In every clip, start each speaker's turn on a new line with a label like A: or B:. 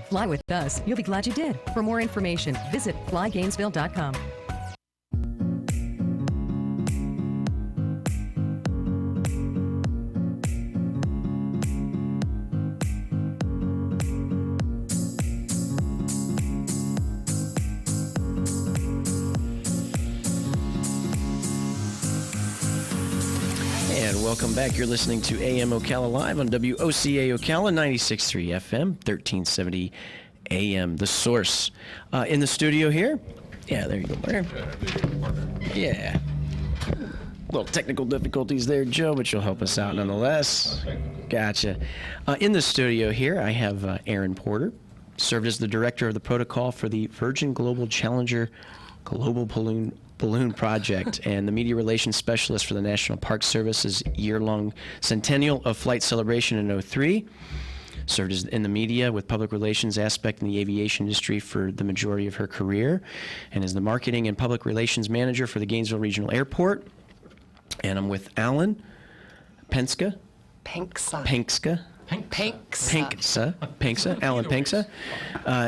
A: Fly with us. You'll be glad you did. For more information, visit flygainesville.com.
B: And welcome back. You're listening to AM Ocala Live on WOCA Ocala, 96.3 FM, 1370 AM. The Source. In the studio here. Yeah, there you go, Blair. Yeah. Little technical difficulties there, Joe, but you'll help us out nonetheless. Gotcha. In the studio here, I have Aaron Porter, served as the director of the protocol for the Virgin Global Challenger Global Balloon Project and the media relations specialist for the National Park Service's year-long centennial of flight celebration in '03. Served as in the media with public relations aspect in the aviation industry for the majority of her career, and is the marketing and public relations manager for the Gainesville Regional Airport. And I'm with Alan Penksa. Alan Penksa,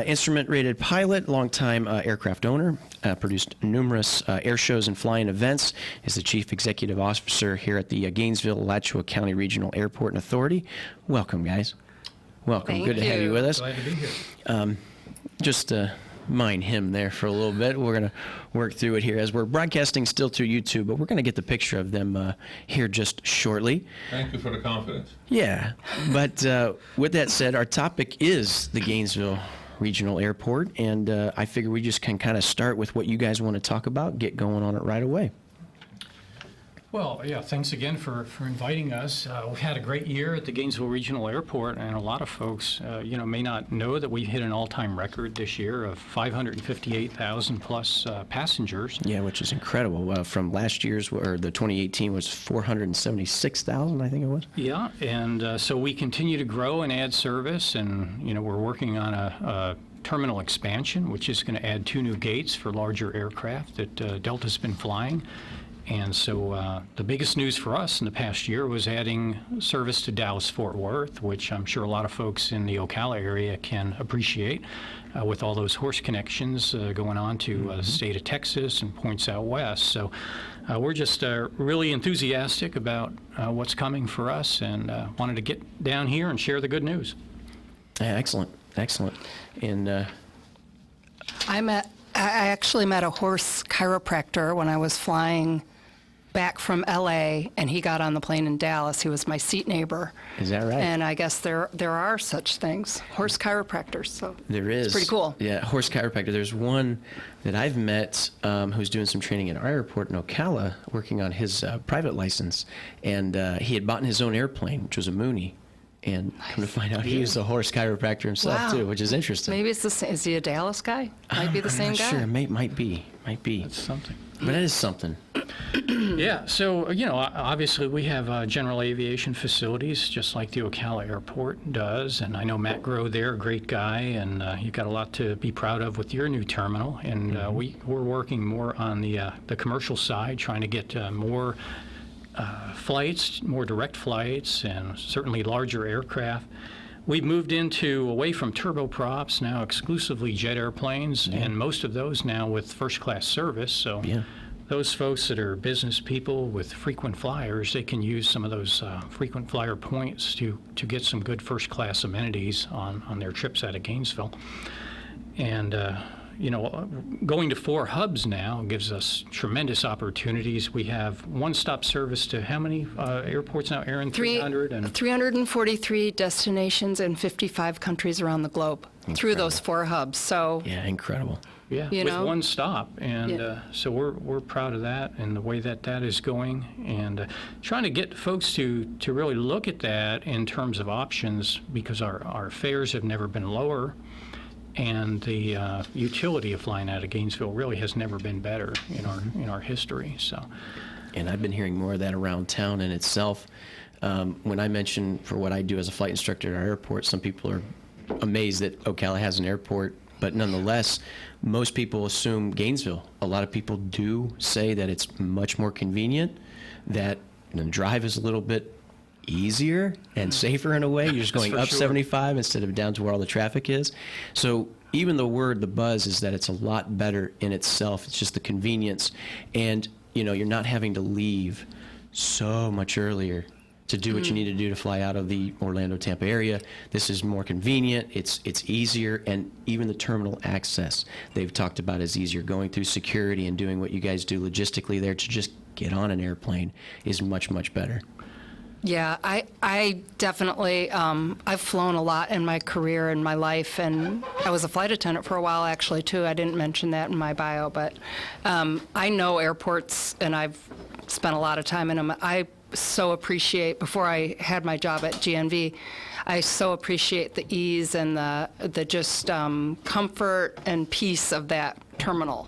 B: instrument-rated pilot, longtime aircraft owner, produced numerous air shows and flying events, is the chief executive officer here at the Gainesville-Alachua County Regional Airport and Authority. Welcome, guys. Welcome. Good to have you with us.
C: Glad to be here.
B: Just mind him there for a little bit. We're going to work through it here as we're broadcasting still through YouTube, but we're going to get the picture of them here just shortly.
C: Thank you for the confidence.
B: Yeah, but with that said, our topic is the Gainesville Regional Airport, and I figure we just can kind of start with what you guys want to talk about, get going on it right away.
D: Well, yeah, thanks again for inviting us. We've had a great year at the Gainesville Regional Airport, and a lot of folks, may not know that we hit an all-time record this year of 558,000 plus passengers.
B: Yeah, which is incredible. From last year's, or the 2018 was 476,000, I think it was.
D: Yeah, and so we continue to grow and add service, and we're working on a terminal expansion, which is going to add 2 new gates for larger aircraft that Delta's been flying. And so the biggest news for us in the past year was adding service to Dallas-Fort Worth, which I'm sure a lot of folks in the Ocala area can appreciate, with all those horse connections going on to the state of Texas and points out west. So we're just really enthusiastic about what's coming for us, and wanted to get down here and share the good news.
B: Yeah, excellent. And
E: I actually met a horse chiropractor when I was flying back from LA, and he got on the plane in Dallas. He was my seat neighbor.
B: Is that right?
E: And I guess there are such things, horse chiropractors. So
B: there is.
E: It's pretty cool.
B: Yeah, horse chiropractor. There's one that I've met who's doing some training at our airport in Ocala, working on his private license, and he had bought his own airplane, which was a Mooney. And come to find out, he was a horse chiropractor himself, too, which is interesting.
E: Maybe it's the same. Is he a Dallas guy? Might be the same guy.
B: Sure, might be.
D: That's something.
B: But it is something.
D: Yeah, so, obviously we have general aviation facilities, just like the Ocala Airport does. And I know Matt Groh there, a great guy, and you've got a lot to be proud of with your new terminal. And we're working more on the commercial side, trying to get more flights, more direct flights, and certainly larger aircraft. We've moved away from turboprops, now exclusively jet airplanes, and most of those now with first-class service. So those folks that are business people with frequent flyers, they can use some of those frequent flyer points to get some good first-class amenities on their trips out of Gainesville. And going to 4 hubs now gives us tremendous opportunities. We have one-stop service to how many airports now, Aaron?
E: 343 destinations in 55 countries around the globe through those 4 hubs. So
B: yeah, incredible.
D: Yeah, with one stop, and so we're proud of that and the way that is going, and trying to get folks to really look at that in terms of options, because our fares have never been lower. And the utility of flying out of Gainesville really has never been better in our history. So,
B: and I've been hearing more of that around town in itself. When I mention for what I do as a flight instructor at our airport, some people are amazed that Ocala has an airport, but nonetheless, most people assume Gainesville. A lot of people do say that it's much more convenient, that the drive is a little bit easier and safer in a way. You're just going
D: For
B: up
D: sure.
B: 75 instead of down to where all the traffic is. So even the buzz is that it's a lot better in itself. It's just the convenience. And, you're not having to leave so much earlier to do what you need to do to fly out of the Orlando-Tampa area. This is more convenient. It's easier, and even the terminal access they've talked about is easier. Going through security and doing what you guys do logistically there to just get on an airplane is much, much better.
E: Yeah, I definitely, I've flown a lot in my career and my life, and I was a flight attendant for a while, actually, too. I didn't mention that in my bio, but I know airports, and I've spent a lot of time in them. I so appreciate, before I had my job at GNV, I so appreciate the ease and the just comfort and peace of that terminal.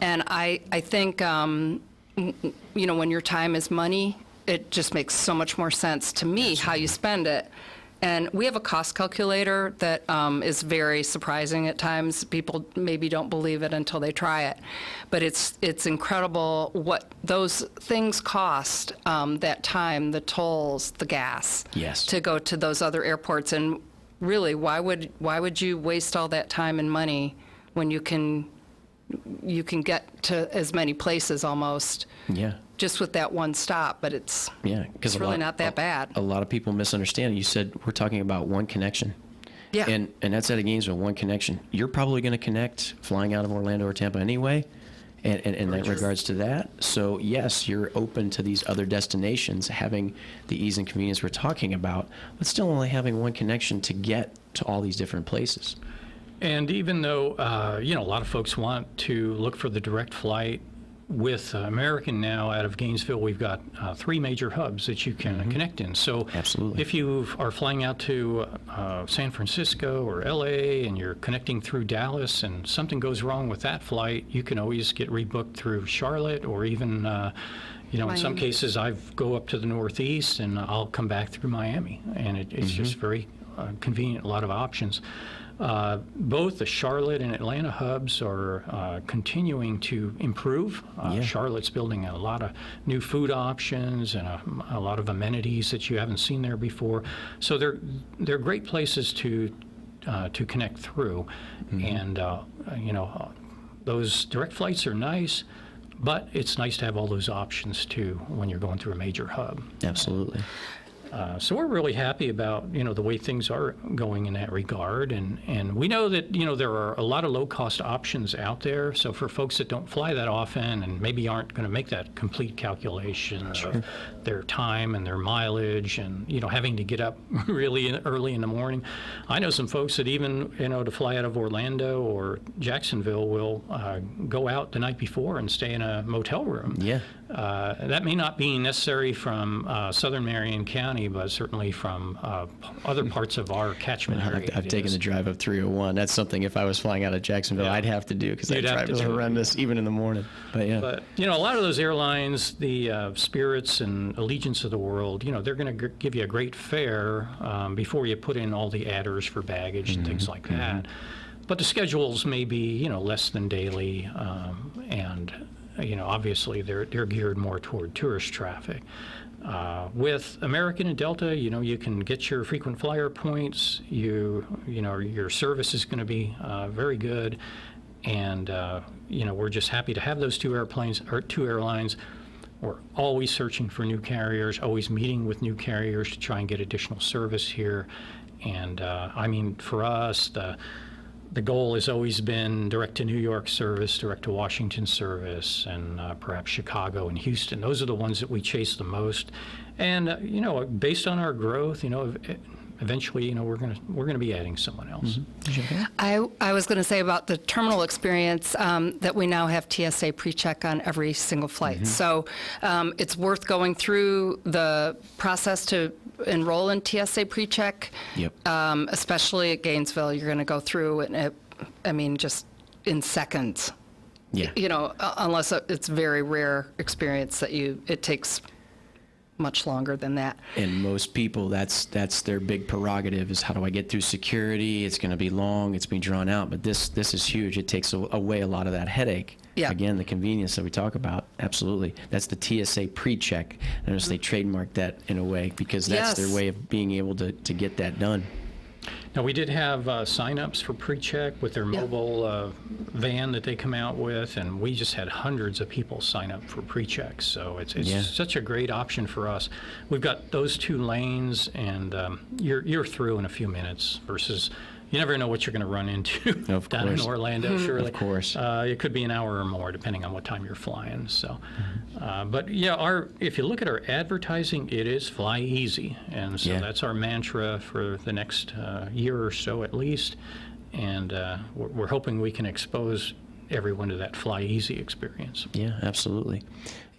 E: And I think, when your time is money, it just makes so much more sense to me how you spend it. And we have a cost calculator that is very surprising at times. People maybe don't believe it until they try it. But it's incredible what those things cost, that time, the tolls, the gas,
B: Yes.
E: to go to those other airports. And really, why would you waste all that time and money when you can get to as many places almost
B: Yeah.
E: just with that one stop? But it's
B: Because
E: really not that bad.
B: A lot of people misunderstand. You said we're talking about one connection.
E: Yeah.
B: And that's out of Gainesville, one connection. You're probably going to connect flying out of Orlando or Tampa anyway, and in that regards to that. So, yes, you're open to these other destinations, having the ease and convenience we're talking about, but still only having one connection to get to all these different places.
D: And even though, a lot of folks want to look for the direct flight, with American now out of Gainesville, we've got 3 major hubs that you can connect in. So
B: Absolutely.
D: if you are flying out to San Francisco or LA and you're connecting through Dallas and something goes wrong with that flight, you can always get rebooked through Charlotte, or even, in some cases I go up to the Northeast and I'll come back through Miami. And it's just very convenient, a lot of options. Both the Charlotte and Atlanta hubs are continuing to improve. Charlotte's building a lot of new food options and a lot of amenities that you haven't seen there before. So they're great places to connect through. And those direct flights are nice, but it's nice to have all those options too when you're going through a major hub.
B: Absolutely.
D: So we're really happy about, the way things are going in that regard. And we know that, there are a lot of low-cost options out there. So for folks that don't fly that often and maybe aren't going to make that complete calculation of their time and their mileage and, having to get up really early in the morning. I know some folks that even, to fly out of Orlando or Jacksonville will go out the night before and stay in a motel room.
B: Yeah.
D: That may not be necessary from southern Marion County, but certainly from other parts of our catchment area.
B: I've taken the drive up 301. That's something, if I was flying out of Jacksonville, I'd have to do, because that
D: You'd have
B: drive
D: to
B: is
D: do it.
B: horrendous, even in the morning. But yeah.
D: But, a lot of those airlines, the Spirits and Allegiance of the world, they're going to give you a great fare before you put in all the adders for baggage and things like that. But the schedules may be, less than daily, and obviously they're geared more toward tourist traffic. With American and Delta, you can get your frequent flyer points. Your service is going to be very good, and we're just happy to have those two airlines. We're always searching for new carriers, always meeting with new carriers to try and get additional service here. And for us, the goal has always been direct to New York service, direct to Washington service, and perhaps Chicago and Houston. Those are the ones that we chase the most. And based on our growth, eventually, we're gonna be adding someone else.
E: I was going to say about the terminal experience that we now have TSA pre-check on every single flight. So it's worth going through the process to enroll in TSA pre-check.
B: Yep.
E: Especially at Gainesville, you're going to go through and just in seconds.
B: Yeah.
E: Unless it's a very rare experience that it takes much longer than that.
B: And most people, that's their big prerogative is how do I get through security? It's going to be long, it's been drawn out, but this is huge. It takes away a lot of that headache.
E: Yeah.
B: Again, the convenience that we talk about, absolutely. That's the TSA pre-check. Notice they trademarked that in a way because that's
E: Yes.
B: their way of being able to get that done.
D: Now, we did have sign-ups for pre-check with their
E: Yeah.
D: mobile van that they come out with, and we just had hundreds of people sign up for pre-check. So it's
B: Yeah.
D: such a great option for us. We've got those 2 lanes, and you're through in a few minutes versus you never know what you're going to run into
B: Of
D: down in
B: course.
D: Orlando, surely.
B: Of course.
D: It could be an hour or more, depending on what time you're flying. So, but yeah, if you look at our advertising, it is fly easy, and so
B: Yeah.
D: that's our mantra for the next year or so at least. And we're hoping we can expose everyone to that fly easy experience.
B: Yeah, absolutely.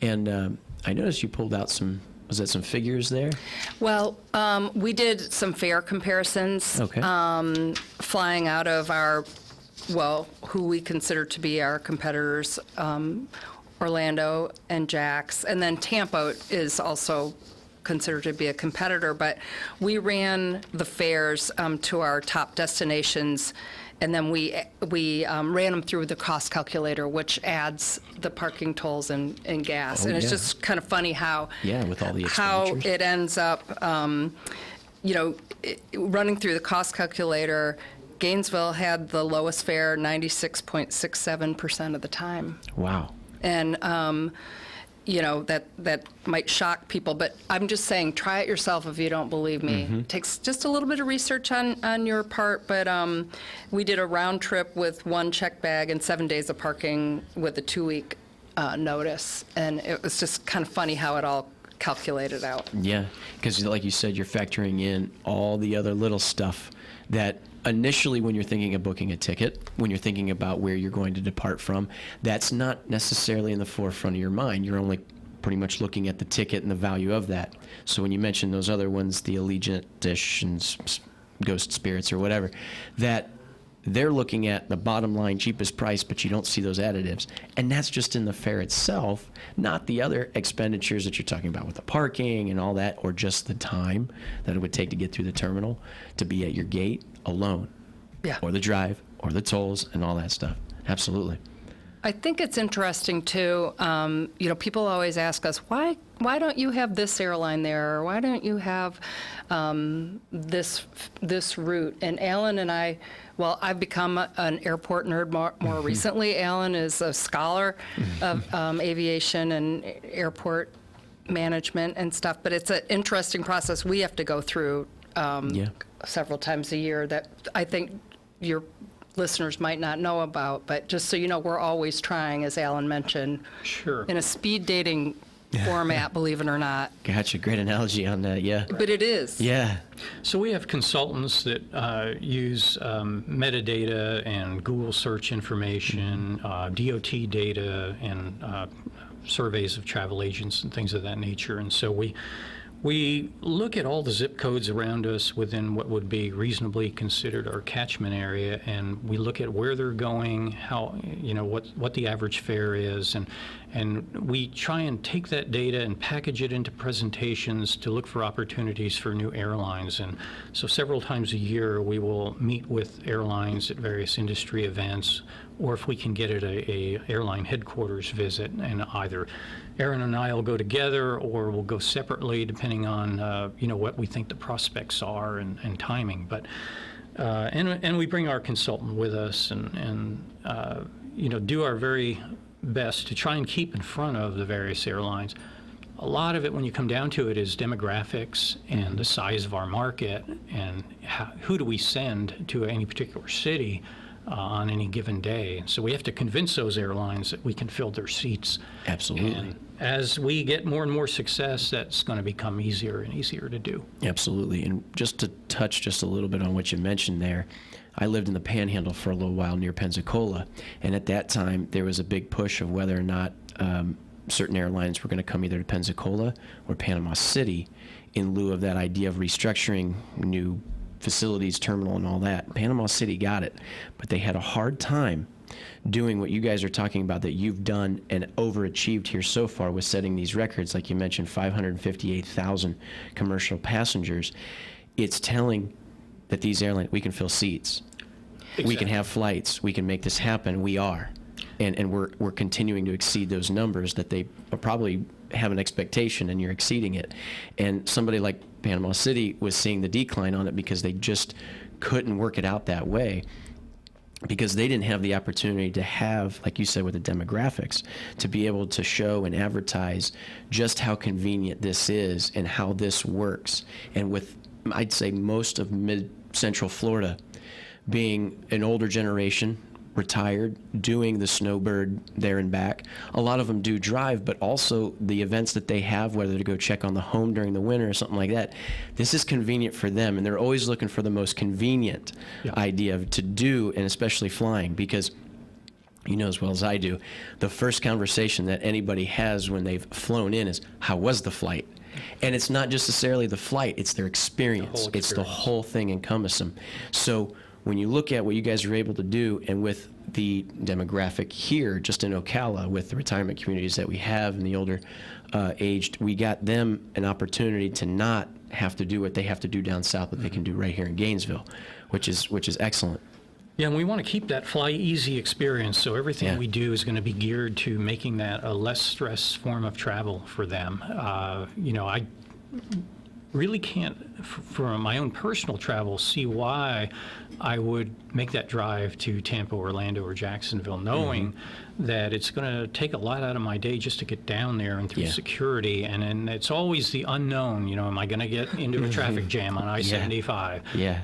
B: And I noticed you pulled out some figures there?
E: Well, we did some fare comparisons.
B: Okay.
E: Flying out of who we consider to be our competitors, Orlando and Jax, and then Tampa is also considered to be a competitor, but we ran the fares to our top destinations, and then we ran them through the cost calculator, which adds the parking tolls and gas.
B: Oh,
E: and it's
B: yeah.
E: just kind of funny how
B: With all the
E: how
B: expenditures.
E: it ends up, running through the cost calculator. Gainesville had the lowest fare 96.67% of the time.
B: Wow.
E: And, that might shock people, but I'm just saying, try it yourself if you don't believe me. It takes just a little bit of research on your part, but we did a round trip with 1 check bag and 7 days of parking with a 2-week notice. And it was just kind of funny how it all calculated out.
B: Yeah, because like you said, you're factoring in all the other little stuff that initially when you're thinking of booking a ticket, when you're thinking about where you're going to depart from, that's not necessarily in the forefront of your mind. You're only pretty much looking at the ticket and the value of that. So when you mention those other ones, the Allegiant Dish and Ghost Spirits or whatever, that they're looking at the bottom line cheapest price, but you don't see those additives. And that's just in the fare itself, not the other expenditures that you're talking about with the parking and all that, or just the time that it would take to get through the terminal to be at your gate alone.
E: Yeah.
B: Or the drive, or the tolls, and all that stuff. Absolutely.
E: I think it's interesting too. People always ask us, why don't you have this airline there, or why don't you have this route? And Alan and I, I've become an airport nerd more recently. Alan is a scholar of aviation and airport management and stuff. But it's an interesting process we have to go through several times a year that I think your listeners might not know about, but just so you know, we're always trying, as Alan mentioned,
D: Sure.
E: in a speed dating format, believe it or not.
B: Gotcha. Great analogy on that. Yeah.
E: But it is.
B: Yeah.
D: So we have consultants that use metadata and Google search information, DOT data, and surveys of travel agents and things of that nature. And so we look at all the zip codes around us within what would be reasonably considered our catchment area, and we look at where they're going, how, what the average fare is, and we try and take that data and package it into presentations to look for opportunities for new airlines. And so several times a year we will meet with airlines at various industry events, or if we can get at a airline headquarters visit, and either Aaron and I will go together, or we'll go separately, depending on what we think the prospects are and timing. But and we bring our consultant with us, and do our very best to try and keep in front of the various airlines. A lot of it, when you come down to it, is demographics and the size of our market, and who do we send to any particular city on any given day. So we have to convince those airlines that we can fill their seats.
B: Absolutely.
D: And as we get more and more success, that's going to become easier and easier to do.
B: Absolutely. And just to touch just a little bit on what you mentioned there, I lived in the Panhandle for a little while near Pensacola, and at that time there was a big push of whether or not certain airlines were going to come either to Pensacola or Panama City in lieu of that idea of restructuring new facilities, terminal, and all that. Panama City got it, but they had a hard time doing what you guys are talking about that you've done and overachieved here so far with setting these records, like you mentioned, 558,000 commercial passengers, it's telling that these airlines, we can fill seats.
D: Exactly.
B: We can have flights. We can make this happen. We are. And we're continuing to exceed those numbers that they probably have an expectation, and you're exceeding it. And somebody like Panama City was seeing the decline on it because they just couldn't work it out that way, because they didn't have the opportunity to have, like you said, with the demographics, to be able to show and advertise just how convenient this is and how this works. And with, I'd say, most of mid-central Florida being an older generation, retired, doing the snowbird there and back. A lot of them do drive, but also the events that they have, whether to go check on the home during the winter or something like that, this is convenient for them, and they're always looking for the most convenient idea to do, and especially flying, because you know as well as I do, the first conversation that anybody has when they've flown in is, how was the flight? And it's not just necessarily the flight, it's their experience. It's the whole thing encompassing. So when you look at what you guys are able to do, and with the demographic here, just in Ocala, with the retirement communities that we have and the older aged, we got them an opportunity to not have to do what they have to do down south, that they can do right here in Gainesville, which is excellent.
D: Yeah, and we want to keep that fly easy experience, so everything we do is going to be geared to making that a less stress form of travel for them. I really can't, for my own personal travel, see why I would make that drive to Tampa, Orlando, or Jacksonville, knowing that it's going to take a lot out of my day just to get down there and through security. And then it's always the unknown. Am I going to get into a traffic jam on I-75?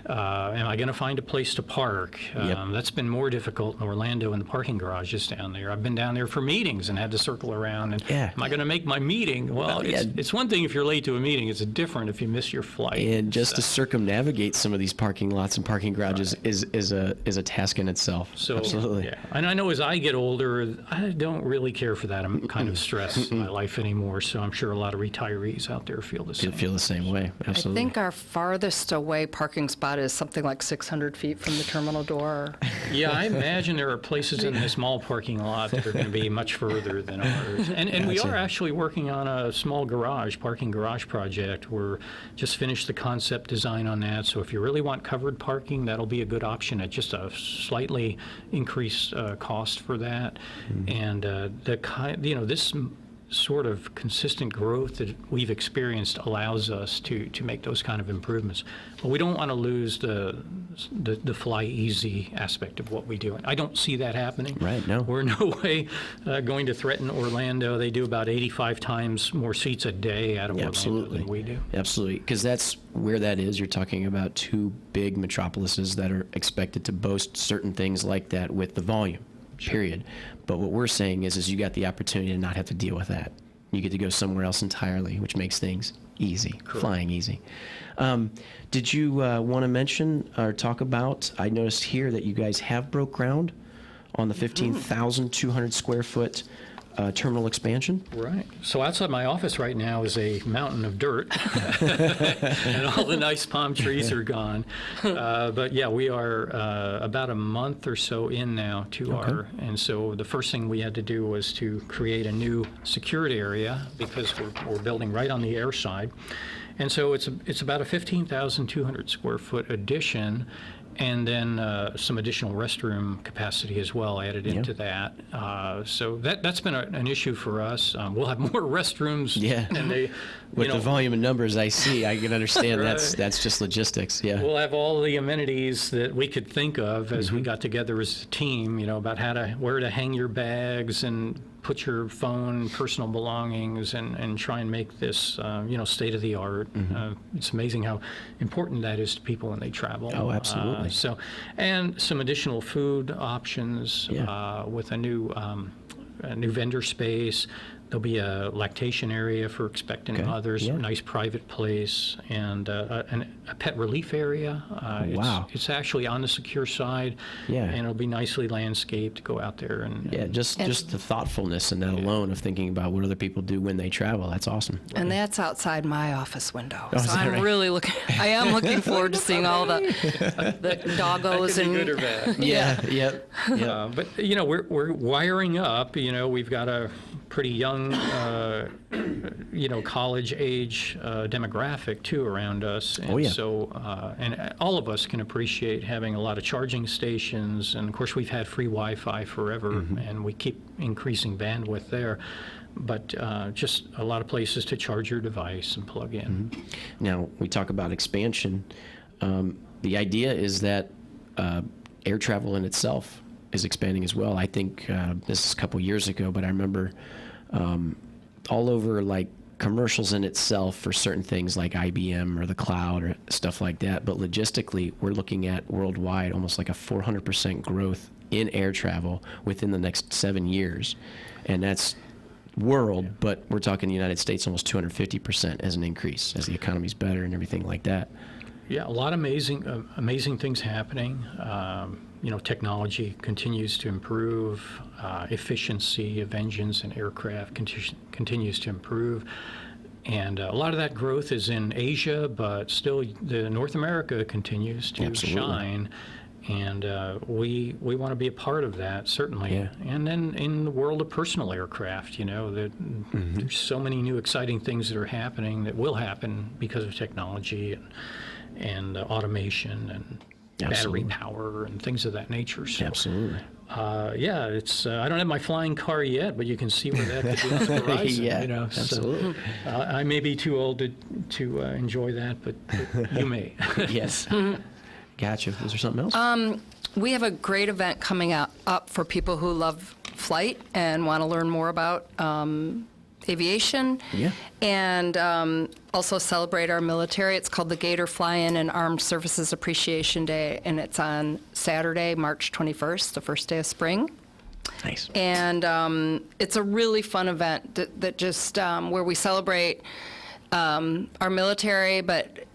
D: Am I going to find a place to park? That's been more difficult in Orlando in the parking garages down there. I've been down there for meetings and had to circle around. And am I going to make my meeting? Well, it's one thing if you're late to a meeting. It's different if you miss your flight.
B: And just to circumnavigate some of these parking lots and parking garages is a task in itself.
D: So,
B: absolutely.
D: And I know as I get older, I don't really care for that kind of stress in my life anymore. So I'm sure a lot of retirees out there feel the same.
B: Feel the same way. Absolutely.
E: I think our farthest away parking spot is something like 600 feet from the terminal door.
D: Yeah, I imagine there are places in this small parking lot that are going to be much further than ours. And we are actually working on a small parking garage project. We're just finished the concept design on that. So if you really want covered parking, that'll be a good option at just a slightly increased cost for that. And this sort of consistent growth that we've experienced allows us to make those kind of improvements. But we don't want to lose the fly easy aspect of what we do. I don't see that happening.
B: Right, no.
D: We're in no way going to threaten Orlando. They do about 85 times more seats a day out of Orlando than we do.
B: Absolutely, because that's where that is. You're talking about two big metropolises that are expected to boast certain things like that with the volume. Period. But what we're saying is you got the opportunity to not have to deal with that. You get to go somewhere else entirely, which makes things easy, flying easy. Did you want to mention or talk about, I noticed here that you guys have broke ground on the 15,200 square foot terminal expansion?
D: Right. So outside my office right now is a mountain of dirt, and all the nice palm trees are gone. But yeah, we are about a month or so in now to and so the first thing we had to do was to create a new secured area because we're building right on the air side. And so it's about a 15,200 square foot addition, and then some additional restroom capacity as well added into that. So that's been an issue for us. We'll have more restrooms. And they,
B: with the volume of numbers I see, I can understand that's just logistics. Yeah.
D: We'll have all the amenities that we could think of as we got together as a team. About where to hang your bags and put your phone, personal belongings, and try and make this, state of the art. It's amazing how important that is to people when they travel.
B: Oh, absolutely.
D: And some additional food options with a new vendor space. There'll be a lactation area for expectant
B: Okay,
D: mothers,
B: yeah.
D: a nice private place, and a pet relief area.
B: Wow.
D: It's actually on the secure side,
B: Yeah.
D: and it'll be nicely landscaped. Go out there and
B: Yeah, just the thoughtfulness in that alone of thinking about what other people do when they travel. That's awesome.
E: And that's outside my office window.
B: is
E: So
B: that
E: I'm
B: right?
E: really I am looking forward to seeing all the doggos
D: That could be
E: and
D: good or bad.
B: Yeah, yep.
D: But we're wiring up. We've got a pretty young, college age demographic too around us, and
B: Oh, yeah.
D: so and all of us can appreciate having a lot of charging stations. And of course, we've had free Wi-Fi forever,
B: Mm-hmm.
D: and we keep increasing bandwidth there. But just a lot of places to charge your device and plug in.
B: Mm-hmm. Now, we talk about expansion. The idea is that air travel in itself is expanding as well. I think this is a couple years ago, but I remember all over like commercials in itself for certain things like IBM or the cloud or stuff like that. But logistically, we're looking at worldwide almost like a 400% growth in air travel within the next 7 years. And that's world, but we're talking the United States almost 250% as an increase as the economy's better and everything like that.
D: Yeah, a lot of amazing things happening. Technology continues to improve. Efficiency of engines and aircraft continues to improve. And a lot of that growth is in Asia, but still the North America continues to
B: Absolutely.
D: shine. And we want to be a part of that, certainly.
B: Yeah.
D: And then in the world of personal aircraft, there's so many new exciting things that are happening that will happen because of technology and automation and
B: Absolutely.
D: battery power and things of that nature. So,
B: Absolutely.
D: it's I don't have my flying car yet, but you can see where that could be on the horizon.
B: Yeah, absolutely.
D: So, I may be too old to enjoy that, but you may.
B: Yes. Gotcha. Is there something else?
E: we have a great event coming up for people who love flight and want to learn more about aviation.
B: Yeah.
E: And also celebrate our military. It's called the Gator Fly-In and Armed Services Appreciation Day, and it's on Saturday, March 21st, the first day of spring.
B: Nice.
E: And it's a really fun event that just where we celebrate our military, but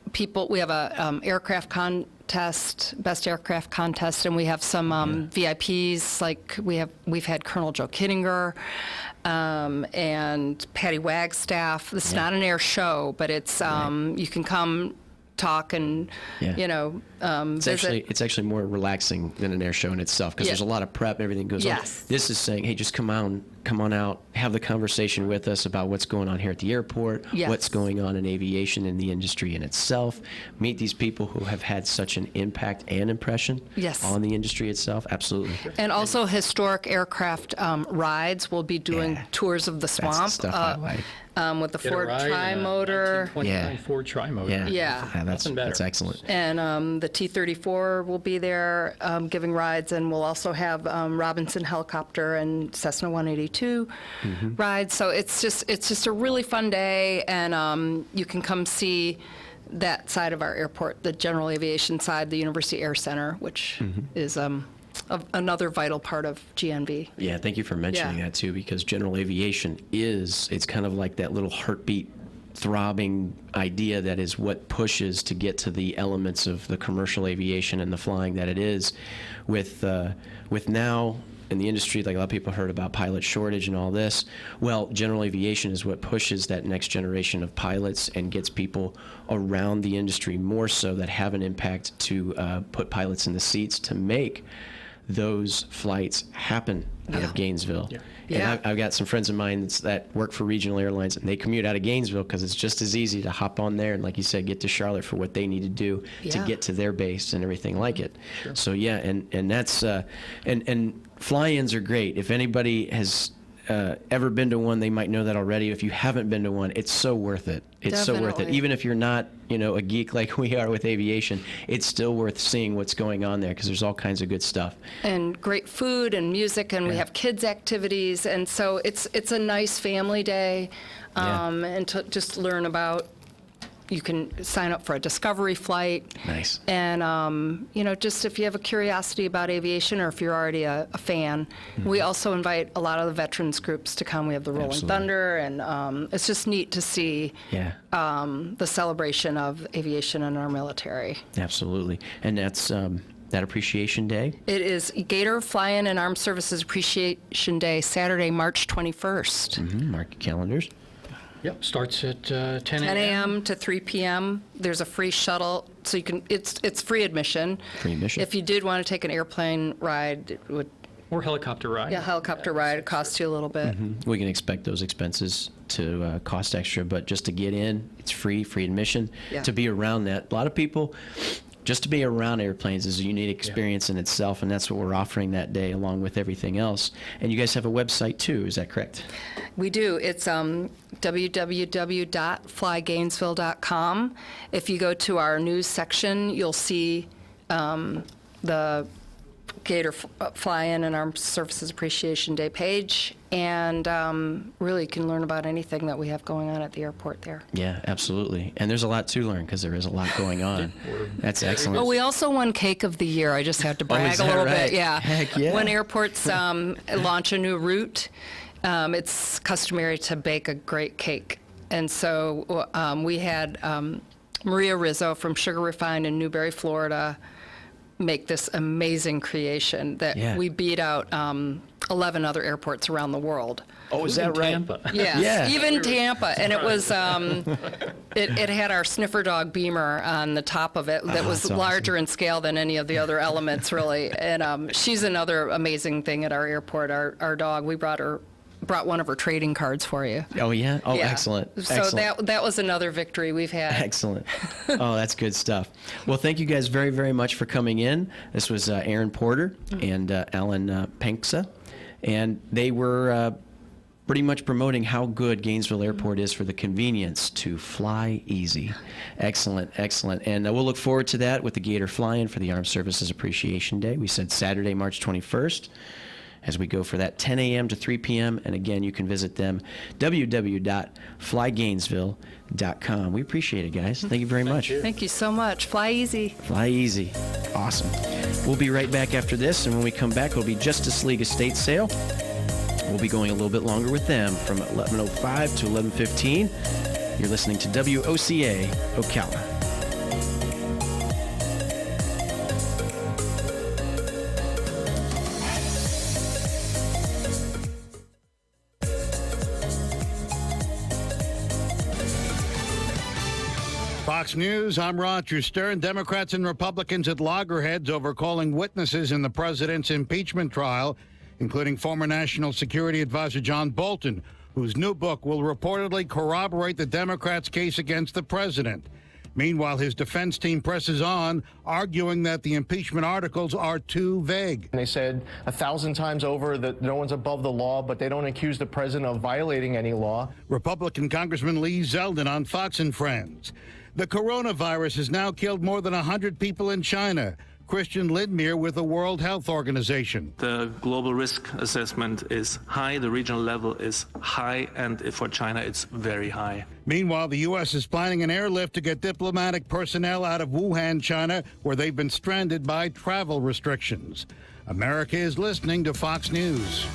E: we have a aircraft contest, best aircraft contest, and we have some VIPs. Like we've had Colonel Joe Kittinger and Patty Wagstaff. It's not an air show, but it's you can come talk and visit.
B: It's actually more relaxing than an air show in itself because there's a lot of prep and everything goes on.
E: Yes.
B: This is saying, hey, just come on out, have the conversation with us about what's going on here at the airport,
E: Yes.
B: what's going on in aviation in the industry in itself. Meet these people who have had such an impact and impression
E: Yes.
B: on the industry itself. Absolutely.
E: And also historic aircraft rides. We'll be doing
B: Yeah.
E: tours of the
B: That's
E: swamp
B: the stuff I like.
E: with the
D: Get a
E: Ford
D: ride in a
E: Tri-Motor.
D: 1929
B: Yeah.
D: Ford Tri-Motor.
E: Yeah.
B: That's
D: Nothing better.
B: excellent.
E: And the T-34 will be there giving rides, and we'll also have Robinson Helicopter and Cessna 182 rides. So it's just a really fun day, and you can come see that side of our airport, the general aviation side, the University Air Center, which is another vital part of GNV.
B: Yeah, thank you for mentioning
E: Yeah.
B: that too, because general aviation it's kind of like that little heartbeat throbbing idea that is what pushes to get to the elements of the commercial aviation and the flying that it is. With now in the industry, like a lot of people heard about pilot shortage and all this. Well, general aviation is what pushes that next generation of pilots and gets people around the industry more so that have an impact to put pilots in the seats to make those flights happen out of Gainesville.
D: Yeah.
E: Yeah.
B: And I've got some friends of mine that work for regional airlines, and they commute out of Gainesville because it's just as easy to hop on there and, like you said, get to Charlotte for what they need to do to
E: Yeah.
B: get to their base and everything like it. So yeah, and that's and fly-ins are great. If anybody has ever been to one, they might know that already. If you haven't been to one, it's so worth it. It's so worth it.
E: Definitely.
B: Even if you're not, a geek like we are with aviation, it's still worth seeing what's going on there because there's all kinds of good stuff.
E: And great food and music, and we have kids activities, and so it's a nice family day,
B: Yeah.
E: and to just learn about You can sign up for a discovery flight.
B: Nice.
E: And, just if you have a curiosity about aviation or if you're already a fan, we also invite a lot of the veterans groups to come. We have the Rolling
B: Absolutely.
E: Thunder, and it's just neat to see
B: Yeah.
E: the celebration of aviation in our military.
B: Absolutely. And that's that Appreciation Day?
E: It is Gator Fly-In and Armed Services Appreciation Day, Saturday, March 21st.
B: Mark your calendars.
D: Yep, starts at 10
E: 10 a.m. to 3 p.m. There's a free shuttle, so you can. It's free admission.
B: Free admission.
E: If you did want to take an airplane ride, it would.
D: Or helicopter ride.
E: Yeah, helicopter ride. It costs you a little bit.
B: We can expect those expenses to cost extra, but just to get in, it's free admission.
E: Yeah.
B: To be around that, a lot of people, just to be around airplanes is a unique experience in itself, and that's what we're offering that day along with everything else. And you guys have a website too, is that correct?
E: We do. It's www.flygainsville.com. If you go to our news section, you'll see the Gator Fly-In and Armed Services Appreciation Day page, and really you can learn about anything that we have going on at the airport there.
B: Yeah, absolutely. And there's a lot to learn because there is a lot going on. That's excellent.
E: Oh, we also won Cake of the Year. I just had to brag
B: is
E: a
B: that
E: little
B: right?
E: bit. Yeah.
B: Heck yeah.
E: When airports launch a new route, it's customary to bake a great cake. And so we had Maria Rizzo from Sugar Refined in Newberry, Florida, make this amazing creation that we beat out 11 other airports around the world.
B: Oh, is that right?
D: Tampa.
E: Yes,
B: Yeah.
E: even Tampa. And it was, it had our sniffer dog beamer on the top of it that was
B: that's awesome.
E: larger in scale than any of the other elements, really. And she's another amazing thing at our airport. Our dog, we brought one of her trading cards for you.
B: Oh, yeah? Oh,
E: Yeah.
B: excellent.
E: So
B: Excellent.
E: that was another victory we've had.
B: Excellent. Oh, that's good stuff. Well, thank you guys very, very much for coming in. This was Aaron Porter and Alan Penksa, and they were pretty much promoting how good Gainesville Airport is for the convenience to fly easy. Excellent, excellent. And we'll look forward to that with the Gator Fly-In for the Armed Services Appreciation Day. We said Saturday, March 21st. As we go for that 10 a.m. to 3 p.m. And again, you can visit them, www.flygainesville.com. We appreciate it, guys. Thank you very much.
E: Thank you so much. Fly easy.
B: Fly easy. Awesome. We'll be right back after this, and when we come back, it'll be Justice League estate sale. We'll be going a little bit longer with them from 11:05 to 11:15. You're listening to WOCA Ocala.
F: Fox News, I'm Roger Stern. Democrats and Republicans at loggerheads over calling witnesses in the president's impeachment trial, including former National Security Advisor John Bolton, whose new book will reportedly corroborate the Democrats' case against the president. Meanwhile, his defense team presses on, arguing that the impeachment articles are too vague.
G: They said 1,000 times over that no one's above the law, but they don't accuse the president of violating any law.
F: Republican Congressman Lee Zeldin on Fox and Friends. The coronavirus has now killed more than 100 people in China. Christian Lindmere with the World Health Organization.
H: The global risk assessment is high, the regional level is high, and for China it's very high.
F: Meanwhile, the U.S. is planning an airlift to get diplomatic personnel out of Wuhan, China, where they've been stranded by travel restrictions. America is listening to Fox News.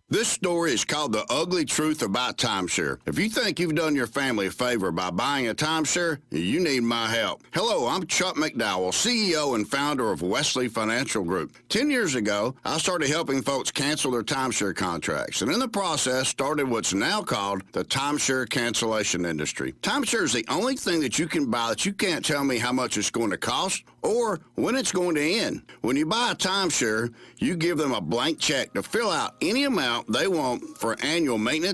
I: This story is called The Ugly Truth About Timeshare. If you think you've done your family a favor by buying a timeshare, you need my help. Hello, I'm Chuck McDowell, CEO and founder of Wesley Financial Group. 10 years ago, I started helping folks cancel their timeshare contracts, and in the process started what's now called the timeshare cancellation industry. Timeshare is the only thing that you can buy that you can't tell me how much it's going to cost or when it's going to end. When you buy a timeshare, you give them a blank check to fill out any amount they want for annual maintenance